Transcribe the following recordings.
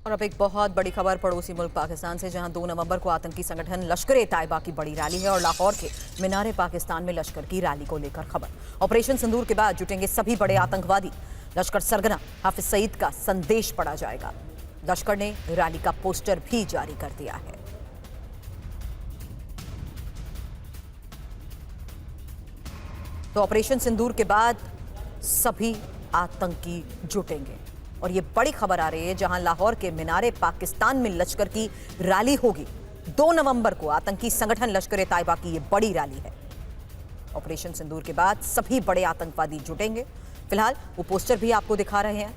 और अब एक बहुत बड़ी खबर पड़ोसी मुल्क पाकिस्तान से, जहां 2 नवंबर को आतंकी संगठन लश्कर-ए-तैयबा की बड़ी रैली है और लाहौर के मीनार पाकिस्तान में लश्कर की रैली को लेकर खबर। ऑपरेशन सिंदूर के बाद जुटेंगे सभी बड़े आतंकवादी। लश्कर सरगना हाफिज सईद का संदेश पढ़ा जाएगा। लश्कर ने रैली का पोस्टर भी जारी कर दिया है। तो ऑपरेशन सिंदूर के बाद सभी आतंकी जुटेंगे और ये बड़ी खबर आ रही है, जहां लाहौर के मीनारे पाकिस्तान में लश्कर की रैली होगी। 2 नवंबर को आतंकी संगठन लश्कर-ए-तैयबा की ये बड़ी रैली है। ऑपरेशन सिंदूर के बाद सभी बड़े आतंकवादी जुटेंगे। फिलहाल वो पोस्टर भी आपको दिखा रहे हैं।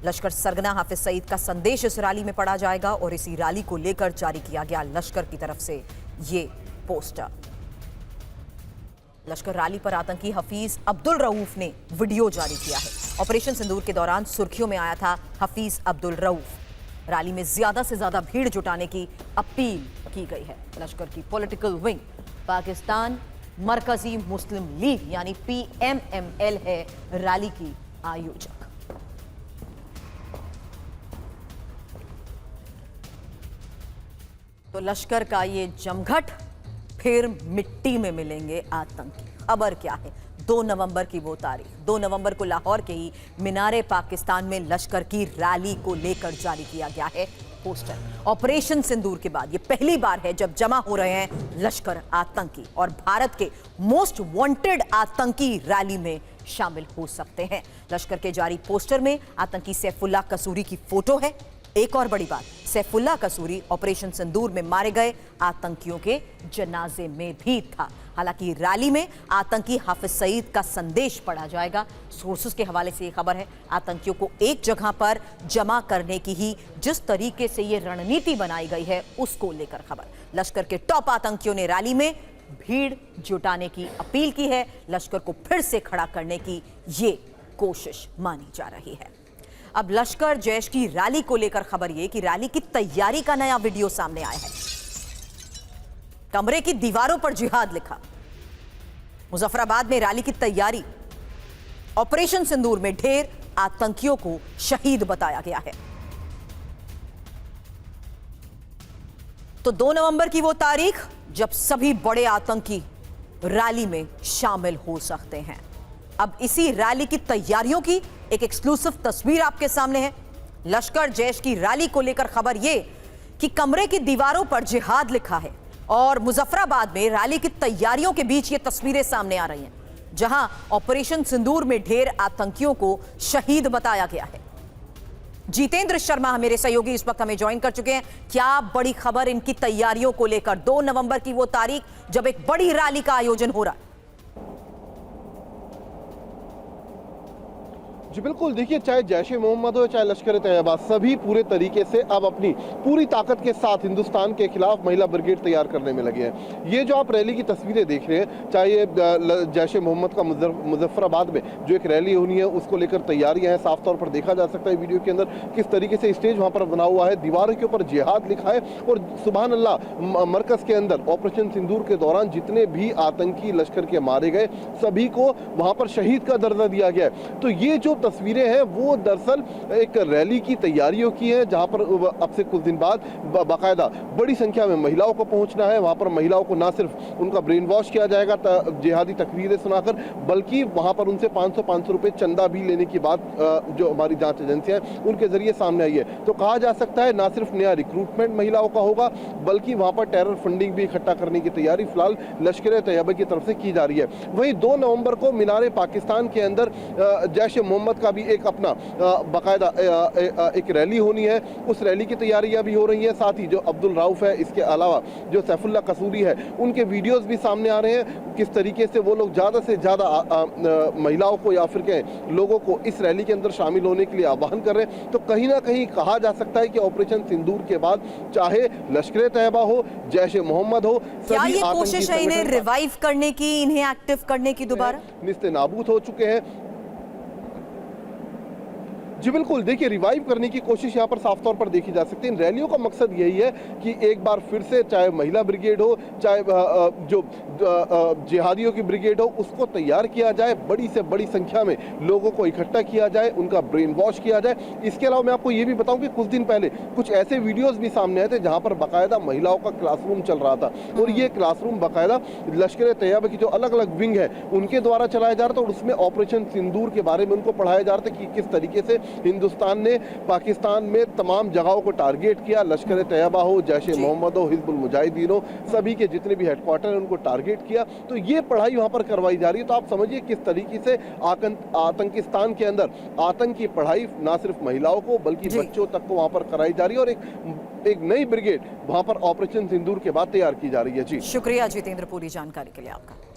लश्कर सरगना हाफिज सईद का संदेश इस रैली में पढ़ा जाएगा और इसी रैली को लेकर जारी किया गया लश्कर की तरफ से ये पोस्टर। लश्कर रैली पर आतंकी हफीज अब्दुल रऊफ ने वीडियो जारी किया है। ऑपरेशन सिंदूर के दौरान सुर्खियों में आया था हफीज अब्दुल रऊफ। रैली में ज्यादा से ज्यादा भीड़ जुटाने की अपील की गई है। लश्कर की पॉलिटिकल विंग पाकिस्तान मरकजी मुस्लिम लीग यानी PMML है रैली की आयोजक। तो लश्कर का ये जमघट, फिर मिट्टी में मिलेंगे आतंकी। खबर क्या है? 2 नवंबर की वो तारीख, 2 नवंबर को लाहौर के ही मीनारे पाकिस्तान में लश्कर की रैली को लेकर जारी किया गया है पोस्टर। ऑपरेशन सिंदूर के बाद ये पहली बार है जब जमा हो रहे हैं लश्कर आतंकी और भारत के मोस्ट वांटेड आतंकी रैली में शामिल हो सकते हैं। लश्कर के जारी पोस्टर में आतंकी सैफुल्लाह कसूरी की फोटो है। एक और बड़ी बात, सैफुल्लाह कसूरी ऑपरेशन सिंदूर में मारे गए आतंकियों के जनाजे में भी था। हालांकि रैली में आतंकी हाफिज सईद का संदेश पढ़ा जाएगा। सोर्सेस के हवाले से ये खबर है। आतंकियों को एक जगह पर जमा करने की ही जिस तरीके से ये रणनीति बनाई गई है, उसको लेकर खबर। लश्कर के टॉप आतंकियों ने रैली में भीड़ जुटाने की अपील की है। लश्कर को फिर से खड़ा करने की ये कोशिश मानी जा रही है। अब लश्कर जैश की रैली को लेकर खबर यह कि रैली की तैयारी का नया वीडियो सामने आया है। कमरे की दीवारों पर जिहाद लिखा। मुजफ्फराबाद में रैली की तैयारी। ऑपरेशन सिंदूर में ढेर आतंकियों को शहीद बताया गया है। तो 2 नवंबर की वो तारीख जब सभी बड़े आतंकी रैली में शामिल हो सकते हैं। अब इसी रैली की तैयारियों की एक एक्सक्लूसिव तस्वीर आपके सामने है। लश्कर जैश की रैली को लेकर खबर यह कि कमरे की दीवारों पर जिहाद लिखा है और मुजफ्फराबाद में रैली की तैयारियों के बीच ये तस्वीरें सामने आ रही हैं, जहां ऑपरेशन सिंदूर में ढेर आतंकियों को शहीद बताया गया है। जितेंद्र शर्मा मेरे सहयोगी इस वक्त हमें ज्वाइन कर चुके हैं। क्या बड़ी खबर इनकी तैयारियों को लेकर? 2 नवंबर की वो तारीख जब एक बड़ी रैली का आयोजन हो रहा है। जी बिल्कुल, देखिए चाहे जैश ए मोहम्मद हो चाहे लश्कर-ए-तैयबा, सभी पूरे तरीके से अब अपनी पूरी ताकत के साथ हिंदुस्तान के खिलाफ महिला ब्रिगेड तैयार करने में लगे हैं। ये जो आप रैली की तस्वीरें देख रहे हैं, चाहे ये जैश ए मोहम्मद का मुजफ्फराबाद में जो एक रैली होनी है उसको लेकर तैयारियां हैं। साफ तौर पर देखा जा सकता है वीडियो के अंदर किस तरीके से स्टेज वहाँ पर बना हुआ है, दीवारों के ऊपर जिहाद लिखा है और सुबहान अल्लाह मरकज़ के अंदर ऑपरेशन सिंदूर के दौरान जितने भी आतंकी लश्कर के मारे गए सभी को वहाँ पर शहीद का दर्जा दिया गया है। तो ये जो तस्वीरें हैं वो दरअसल एक रैली की तैयारियों की हैं, जहां पर अब से कुछ दिन बाद बाकायदा बड़ी संख्या में महिलाओं को पहुंचना है। वहां पर महिलाओं को ना सिर्फ उनका ब्रेन वॉश किया जाएगा जिहादी तकरीरें सुनाकर, बल्कि वहां पर उनसे 500 रुपए चंदा भी लेने की बात जो हमारी जांच एजेंसियां हैं उनके जरिए सामने आई है। तो कहा जा सकता है ना सिर्फ नया रिक्रूटमेंट महिलाओं का होगा, बल्कि वहां पर टेरर फंडिंग भी इकट्ठा करने की तैयारी फिलहाल लश्कर-ए-तैयबा की तरफ से की जा रही है। वहीं 2 नवंबर को मीनारे पाकिस्तान के अंदर जैश ए मोहम्मद का भी एक अपना बाकायदा एक रैली होनी है। उस रैली की तैयारियां भी हो रही हैं। साथ ही जो अब्दुल रऊफ है, इसके अलावा जो सैफुल्लाह कसूरी है, उनके वीडियोस भी सामने आ रहे हैं। किस तरीके से वो लोग ज़्यादा से ज़्यादा महिलाओं को या फिर के लोगों को इस रैली के अंदर शामिल होने के लिए आह्वान कर रहे हैं। तो कहीं ना कहीं कहा जा सकता है कि ऑपरेशन सिंदूर के बाद चाहे लश्कर-ए-तैयबा हो, जैश ए मोहम्मद हो, क्या ये कोशिश है इन्हें रिवाइव करने की, इन्हें एक्टिव करने की दोबारा? निस्ते नाबूद हो चुके हैं। जी बिल्कुल, देखिए रिवाइव करने की कोशिश यहाँ पर साफ तौर पर देखी जा सकती है। इन रैलियों का मकसद यही है कि एक बार फिर से चाहे महिला ब्रिगेड हो, चाहे जो जिहादियों की ब्रिगेड हो, उसको तैयार किया जाए, बड़ी से बड़ी संख्या में लोगों को इकट्ठा किया जाए, उनका ब्रेन वॉश किया जाए। इसके अलावा मैं आपको ये भी बताऊं कि कुछ दिन पहले कुछ ऐसे वीडियोस भी सामने आए थे जहां पर बाकायदा महिलाओं का क्लासरूम चल रहा था और ये क्लासरूम बाकायदा लश्कर तैयबा की जो अलग अलग विंग है उनके द्वारा चलाया जा रहा था और उसमें ऑपरेशन सिंदूर के बारे में उनको पढ़ाया जा रहा था कि किस तरीके से हिंदुस्तान ने पाकिस्तान में तमाम जगहों को टारगेट किया। लश्कर तैयबा हो, जैश ए मोहम्मद हो, हिजबुल मुजाहिदीन हो, सभी के जितने भी हेडक्वार्टर हैं उनको टारगेट किया। तो ये पढ़ाई वहां पर करवाई जा रही है। तो आप समझिए किस तरीके से आतंकिस्तान के अंदर आतंक की पढ़ाई ना सिर्फ महिलाओं को बल्कि बच्चों तक को वहां पर कराई जा रही है और एक नई ब्रिगेड वहां पर ऑपरेशन सिंदूर के बाद तैयार की जा रही है। जी शुक्रिया जितेंद्र, पूरी जानकारी के लिए आपका।